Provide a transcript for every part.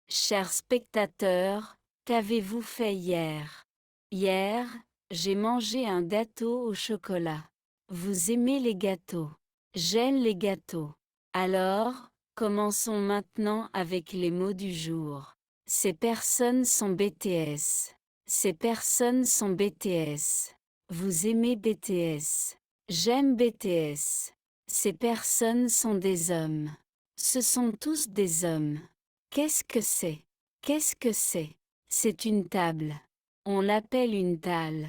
Chers spectateurs, qu'avez-vous fait hier? Hier, j'ai mangé un gâteau au chocolat. Vous aimez les gâteaux? J'aime les gâteaux. Alors, commençons maintenant avec les mots du jour. Ces personnes sont BTS. Ces personnes sont BTS. Vous aimez BTS? J'aime BTS. Ces personnes sont des hommes. Ce sont tous des hommes. Qu'est-ce que c'est? Qu'est-ce que c'est? C'est une table. On l'appelle une dalle.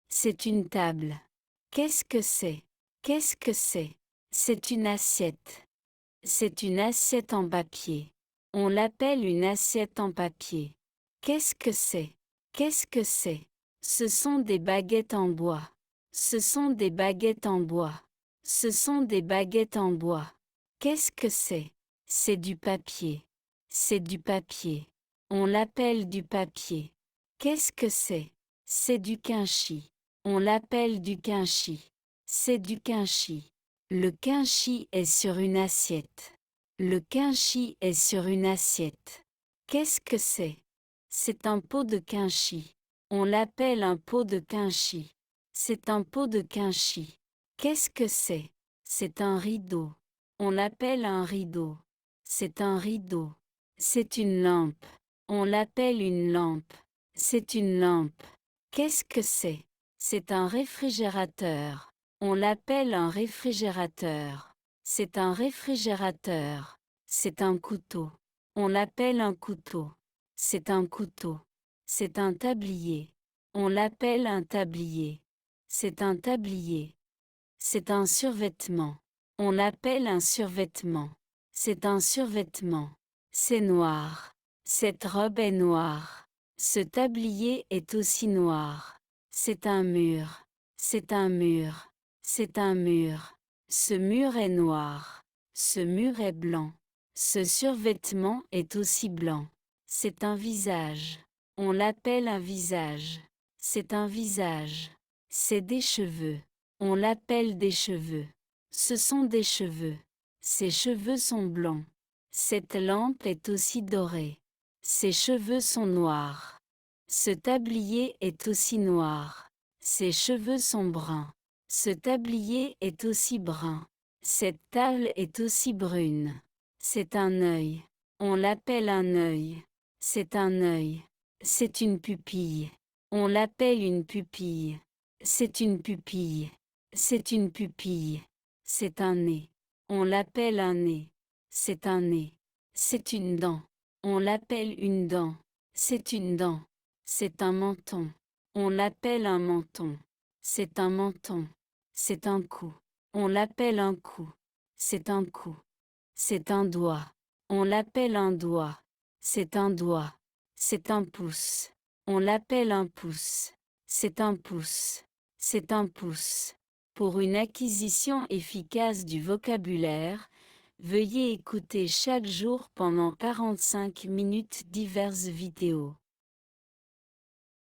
C'est une table. Qu'est-ce que c'est? Qu'est-ce que c'est? C'est une assiette. C'est une assiette en papier. On l'appelle une assiette en papier. Qu'est-ce que c'est? Qu'est-ce que c'est? Ce sont des baguettes en bois. Ce sont des baguettes en bois. Ce sont des baguettes en bois. Qu'est-ce que c'est? C'est du papier. C'est du papier. On l'appelle du papier. Qu'est-ce que c'est? C'est du quinchi. On l'appelle du quinchi. C'est du quinchi. Le quinchi est sur une assiette. Le quinchi est sur une assiette. Qu'est-ce que c'est? C'est un pot de quinchi. On l'appelle un pot de quinchi. C'est un pot de quinchi. Qu'est-ce que c'est? C'est un rideau. On l'appelle un rideau. C'est un rideau. C'est une lampe. On l'appelle une lampe. C'est une lampe. Qu'est-ce que c'est? C'est un réfrigérateur. On l'appelle un réfrigérateur. C'est un réfrigérateur. C'est un couteau. On l'appelle un couteau. C'est un couteau. C'est un tablier. On l'appelle un tablier. C'est un tablier. C'est un survêtement. On l'appelle un survêtement. C'est un survêtement. C'est noir. Cette robe est noire. Ce tablier est aussi noir. C'est un mur. C'est un mur. C'est un mur. Ce mur est noir. Ce mur est blanc. Ce survêtement est aussi blanc. C'est un visage. On l'appelle un visage. C'est un visage. C'est des cheveux. On l'appelle des cheveux. Ce sont des cheveux. Ses cheveux sont blancs. Cette lampe est aussi dorée. Ses cheveux sont noirs. Ce tablier est aussi noir. Ses cheveux sont bruns. Ce tablier est aussi brun. Cette table est aussi brune. C'est un œil. On l'appelle un œil. C'est un œil. C'est une pupille. On l'appelle une pupille. C'est une pupille. C'est une pupille. C'est un nez. On l'appelle un nez. C'est un nez. C'est une dent. On l'appelle une dent. C'est une dent. C'est un menton. On l'appelle un menton. C'est un menton. C'est un cou. On l'appelle un cou. C'est un cou. C'est un doigt. On l'appelle un doigt. C'est un doigt. C'est un pouce. On l'appelle un pouce. C'est un pouce. C'est un pouce. Pour une acquisition efficace du vocabulaire, veuillez écouter chaque jour pendant 45 minutes diverses vidéos.